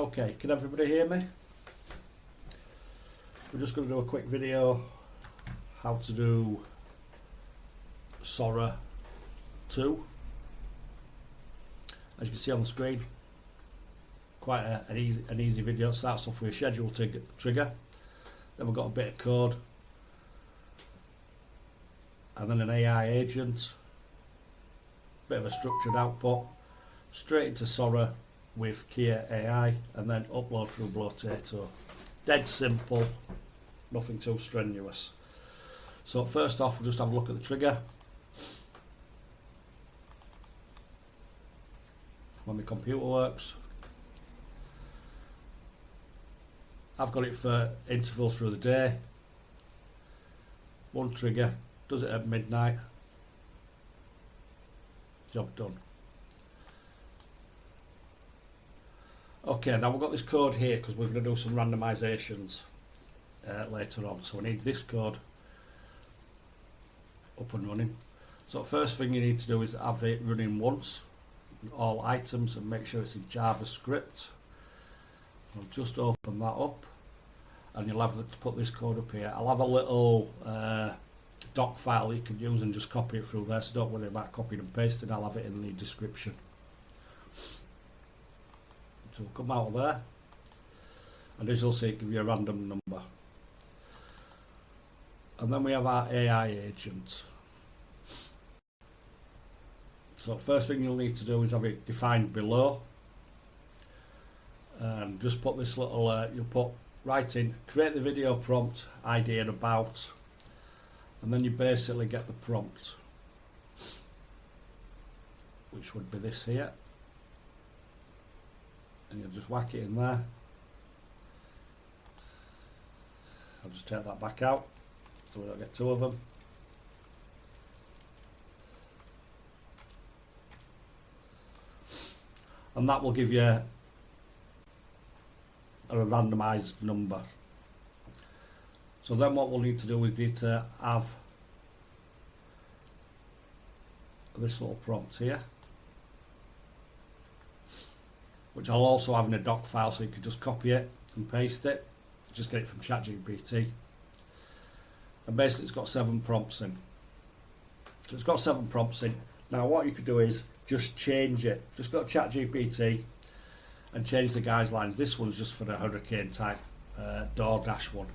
Okay, can everybody hear me? We're just going to do a quick video how to do Sora 2. As you can see on the screen, quite an easy video. It starts off with a schedule trigger, then we've got a bit of code, and then an AI agent, bit of a structured output, straight into Sora with Kia AI, and then upload through Blotato. Dead simple, nothing too strenuous. So first off, we'll just have a look at the trigger. When my computer works, I've got it for intervals through the day. One trigger, does it at midnight. Job done. Okay, now we've got this code here because we're going to do some randomizations later on. So we need this code up and running. So first thing you need to do is have it running once, all items, and make sure it's in JavaScript. I'll just open that up, and you'll have to put this code up here. I'll have a little doc file you can use and just copy it through there, so don't worry about copying and pasting. I'll have it in the description. So we'll come out of there, and as you'll see, it gives you a random number. And then we have our AI agent. So first thing you'll need to do is have it defined below, and just put this little, you'll put right in, create the video prompt, ID and about, and then you basically get the prompt, which would be this here. And you'll just whack it in there. I'll just take that back out so we don't get two of them. And that will give you a randomized number. So then what we'll need to do is we need to have this little prompt here, which I'll also have in a doc file, so you can just copy it and paste it. Just get it from ChatGPT. And basically it's got 7 prompts in. So it's got 7 prompts in. Now what you could do is just change it. Just go to ChatGPT and change the guidelines. This one's just for the hurricane type DoorDash one.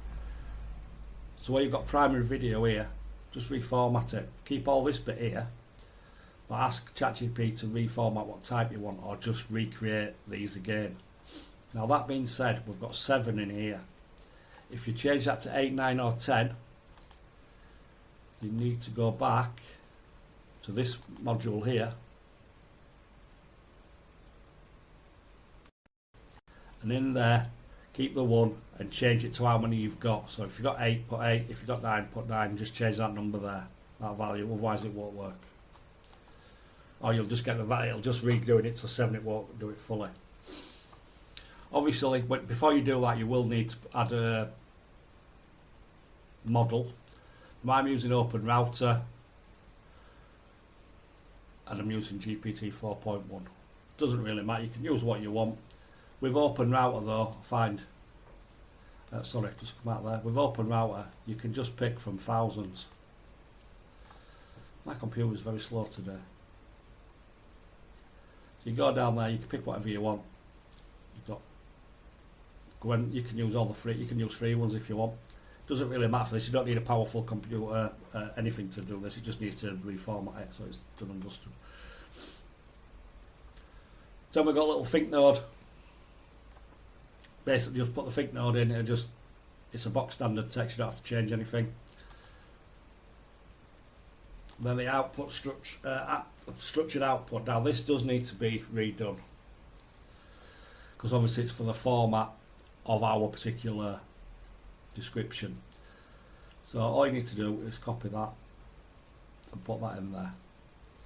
So where you've got primary video here, just reformat it. Keep all this bit here, but ask ChatGPT to reformat what type you want, or just recreate these again. Now that being said, we've got 7 in here. If you change that to 8, 9 or 10, you need to go back to this module here and in there keep the 1 and change it to how many you've got. So if you've got 8, put 8. If you've got 9, put 9. Just change that number there, that value, otherwise it won't work. Or you'll just get the value, it'll just redoing it to 7, it won't do it fully. Obviously, before you do that, you will need to add a model. I'm using Open Router, and I'm using GPT 4.1. Doesn't really matter, you can use what you want. With Open Router though, sorry, just come out there. With Open Router, you can just pick from thousands. My computer is very slow today. So you go down there, you can pick whatever you want. You can use all the free, you can use free ones if you want. Doesn't really matter for this, you don't need a powerful computer, anything to do this, it just needs to reformat it so it's done and dusted. Then we've got a little think node. Basically just put the think node in, it's a box standard text, you don't have to change anything. Then the output structured output. Now this does need to be redone, because obviously it's for the format of our particular description. So all you need to do is copy that and put that in there,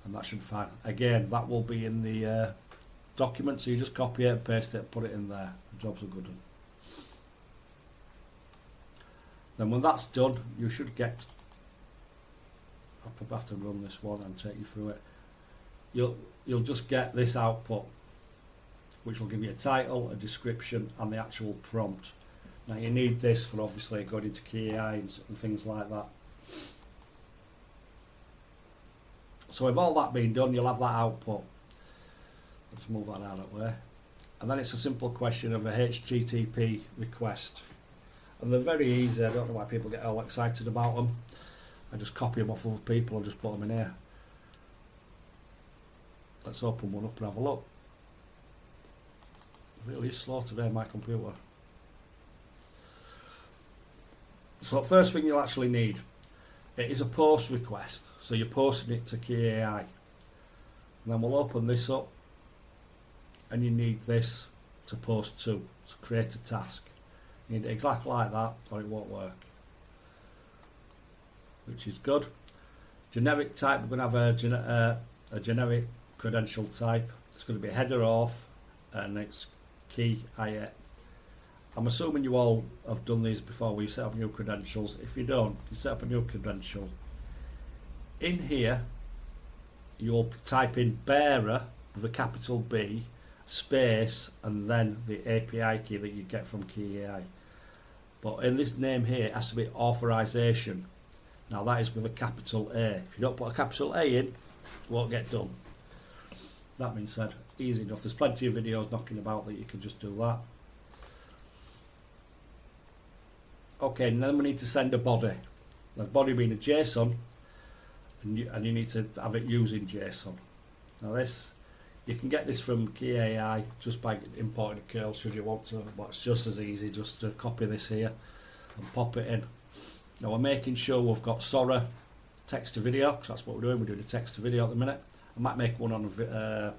and that should be fine. Again, that will be in the document, so you just copy it and paste it and put it in there. The job's a good one. Then when that's done, you should get, I'll probably have to run this one and take you through it. You'll just get this output. which will give you a title, a description and the actual prompt. Now you need this for obviously going into key AI and things like that. So with all that being done, you'll have that output. Let's move that out of the way. And then it's a simple question of a HTTP request. And they're very easy. I don't know why people get all excited about them. I just copy them off other people and just put them in here. Let's open one up and have a look. Really slow today, my computer. So first thing you'll actually need, it is a post request. So you're posting it to key AI. And then we'll open this up. And you need this to post to create a task. You need it exactly like that or it won't work, which is good. Generic type, we're going to have a generic credential type. It's going to be header off and it's key AI. I'm assuming you all have done these before where you set up new credentials. If you don't, you set up a new credential. In here you'll type in bearer with a capital B, space and then the API key that you get from key AI. But in this name here it has to be authorization. Now that is with a capital A. If you don't put a capital A in, it won't get done. That being said, easy enough. There's plenty of videos knocking about that you can just do that. Okay, and then we need to send a body. The body being a JSON, and you need to have it using JSON. Now this, you can get this from key AI just by importing a curl should you want to, but it's just as easy just to copy this here and pop it in. Now we're making sure we've got Sora text to video, because that's what we're doing. We're doing a text to video at the minute. I might make one on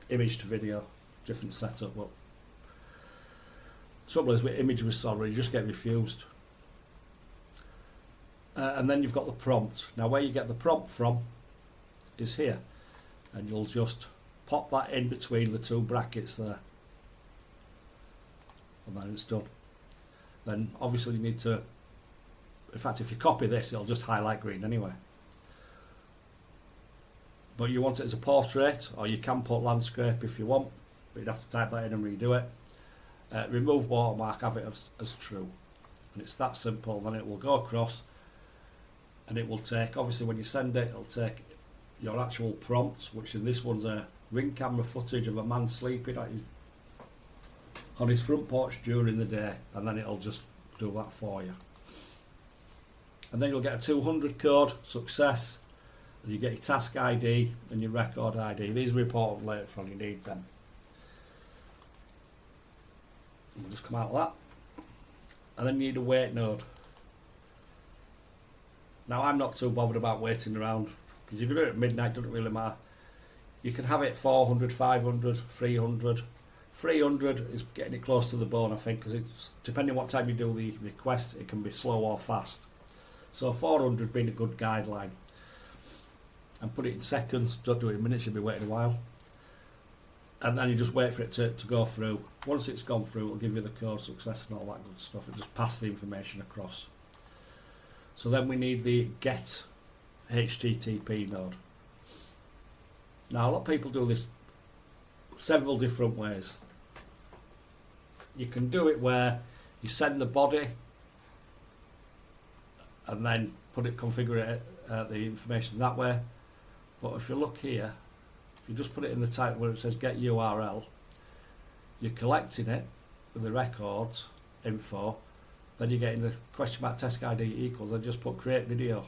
image to video, different setup, but trouble is with image with Sora, you just get refused. And then you've got the prompt. Now where you get the prompt from is here, and you'll just pop that in between the two brackets there, and then it's done. Then obviously you need to, in fact if you copy this it'll just highlight green anyway. But you want it as a portrait, or you can put landscape if you want, but you'd have to type that in and redo it. Remove watermark, have it as true, and it's that simple. Then it will go across and it will take, obviously when you send it, it'll take your actual prompt, which in this one's a ring camera footage of a man sleeping on his front porch during the day, and then it'll just do that for you. And then you'll get a 200 code, success, and you get your task ID and your record ID. These are important later on, you need them. We'll just come out of that, and then you need a wait node. Now I'm not too bothered about waiting around, because you can do it at midnight, doesn't really matter. You can have it 400, 500, 300. 300 is getting it close to the bone, I think, because it's depending on what time you do the request, it can be slow or fast. So 400 being a good guideline. And put it in seconds, don't do it in minutes, you'll be waiting a while. And then you just wait for it to go through. Once it's gone through, it'll give you the code, success and all that good stuff. It just pass the information across. So then we need the get HTTP node. Now a lot of people do this several different ways. You can do it where you send the body and then configure it, the information that way. But if you look here, if you just put it in the title where it says get URL, you're collecting it with the records info, then you're getting the question mark task ID equals, then just put create video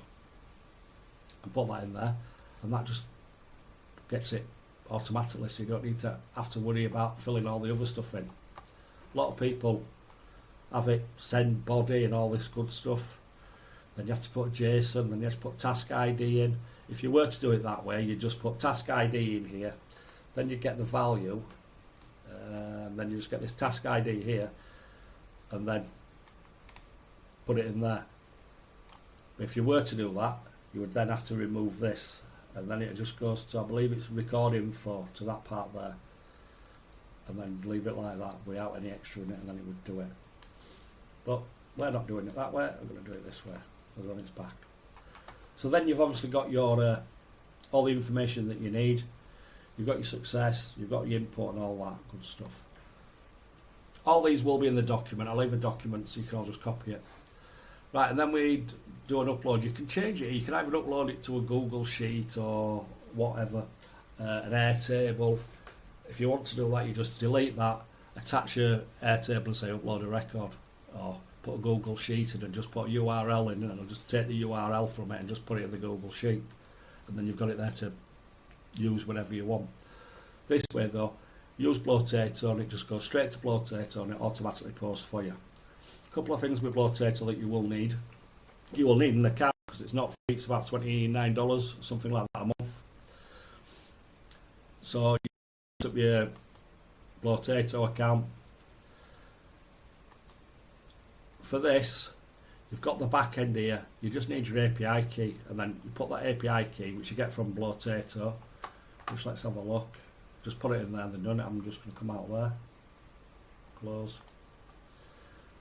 and put that in there, and that just gets it automatically, so you don't need to have to worry about filling all the other stuff in. A lot of people have it send body and all this good stuff, then you have to put JSON, then you have to put task ID in. If you were to do it that way, you just put task ID in here, then you get the value, and then you just get this task ID here, and then put it in there. If you were to do that, you would then have to remove this, and then it just goes to, I believe it's record info to that part there, and then leave it like that without any extra in it, and then it would do it. But we're not doing it that way, we're going to do it this way, so then it's back. So then you've obviously got your all the information that you need. you've got your success, you've got your input and all that good stuff. All these will be in the document. I'll leave a document so you can all just copy it. Right, and then we do an upload. You can change it. You can either upload it to a Google Sheet or whatever, an Airtable. If you want to do that, you just delete that, attach your Airtable and say upload a record, or put a Google Sheet in and just put a URL in, and it'll just take the URL from it and just put it in the Google Sheet, and then you've got it there to use whenever you want. This way though, use Blotato and it just goes straight to Blotato and it automatically posts for you. A couple of things with Blotato that you will need. You will need an account because it's not free, it's about $29, something like that a month. So you set up your Blotato account. For this, you've got the back end here, you just need your API key, and then you put that API key, which you get from Blotato. Just let's have a look. Just put it in there and then done it. I'm just going to come out there. Close.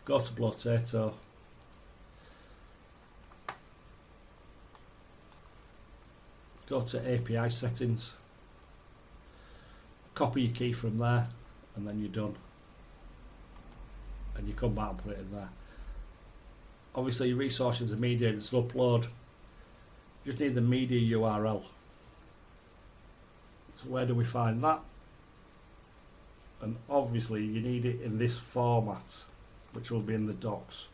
Go to Blotato. Go to API settings. Copy your key from there, and then you're done. And you come back and put it in there. Obviously, your resources and media, it's upload. You just need the media URL. So where do we find that? And obviously you need it in this format, which will be in the docs.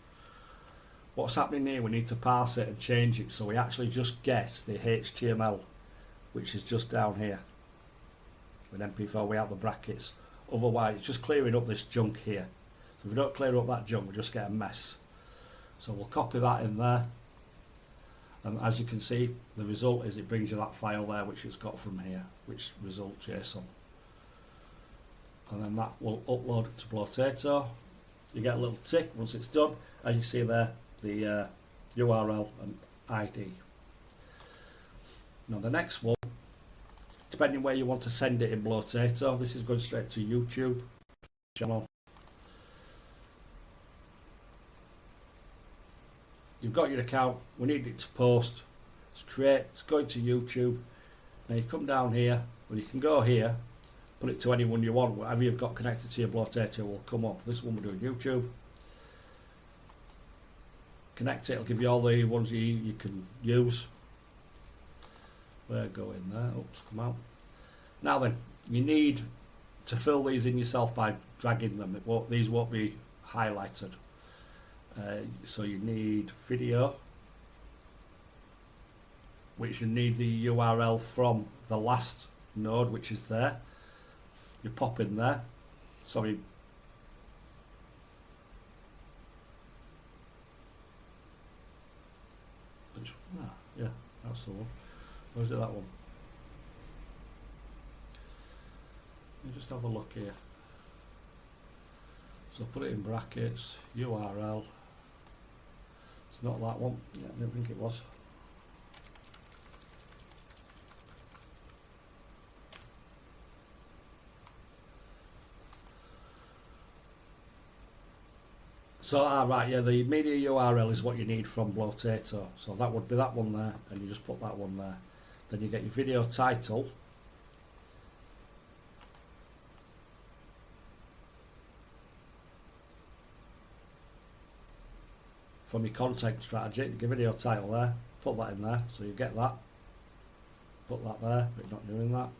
What's happening here, we need to parse it and change it so we actually just get the HTML, which is just down here with MP4 without the brackets. Otherwise it's just clearing up this junk here. So if we don't clear up that junk, we just get a mess. So we'll copy that in there, and as you can see, the result is it brings you that file there which it's got from here, which result JSON, and then that will upload it to Blotato. You get a little tick once it's done, as you see there, the URL and ID. Now the next one, depending where you want to send it in Blotato, this is going straight to YouTube channel. You've got your account, we need it to post, it's going to YouTube. Now you come down here, well you can go here, put it to anyone you want, whatever you've got connected to your Blotato will come up. This one we're doing YouTube. Connect it, it'll give you all the ones you can use. We're going there, oops, come out. Now then, you need to fill these in yourself by dragging them. These won't be highlighted. So you need video, which you need the URL from the last node, which is there. You pop in there. Sorry. Yeah, that's the one. Where's it, that one? You just have a look here. So put it in brackets, URL. It's not that one. Yeah, I didn't think it was. So, right, yeah, the media URL is what you need from Blotato. So that would be that one there, and you just put that one there. Then you get your video title. From your content strategy, your video title there, put that in there, so you get that. Put that there, but not doing that.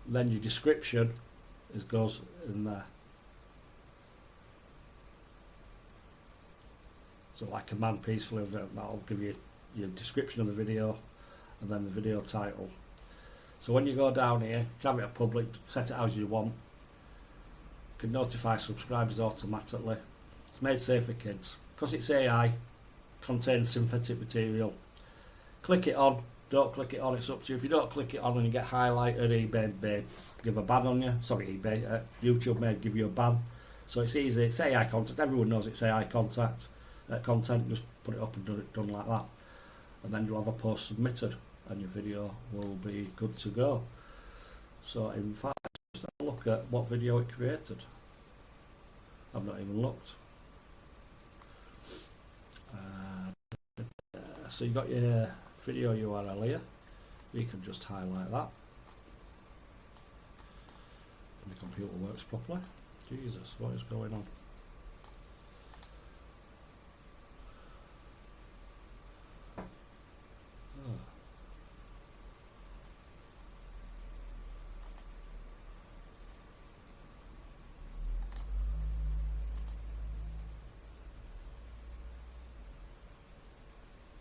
Then your description goes in there. So like Command Peacefully, that'll give you your description of the video and then the video title. So when you go down here, you can have it public, set it as you want. You can notify subscribers automatically. It's made safe for kids. Because it's AI, contains synthetic material. Click it on, don't click it on, it's up to you. If you don't click it on and you get highlighted, eBay may give a ban on you. Sorry, eBay, YouTube may give you a ban. So it's easy, it's AI content, everyone knows it's AI content, just put it up and done like that. And then you'll have a post submitted and your video will be good to go. So in fact, just have a look at what video it created. I've not even looked. So you've got your video URL here. You can just highlight that. My computer works properly. Jesus, what is going on? Oh.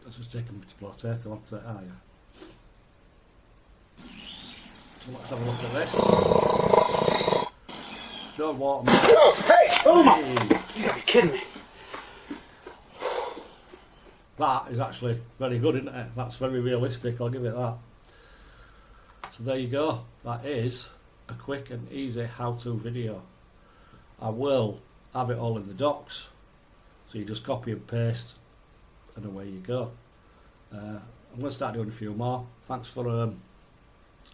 Let's just take them to Blotato, won't it? Ah, yeah. So let's have a look at this. Don't water. Hey! Oh my! Hey. You gotta be kidding me. That is actually very good, isn't it? That's very realistic, I'll give it that. So there you go. That is a quick and easy how-to video. I will have it all in the docs. So you just copy and paste and away you go. I'm going to start doing a few more. Thanks for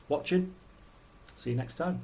watching. See you next time.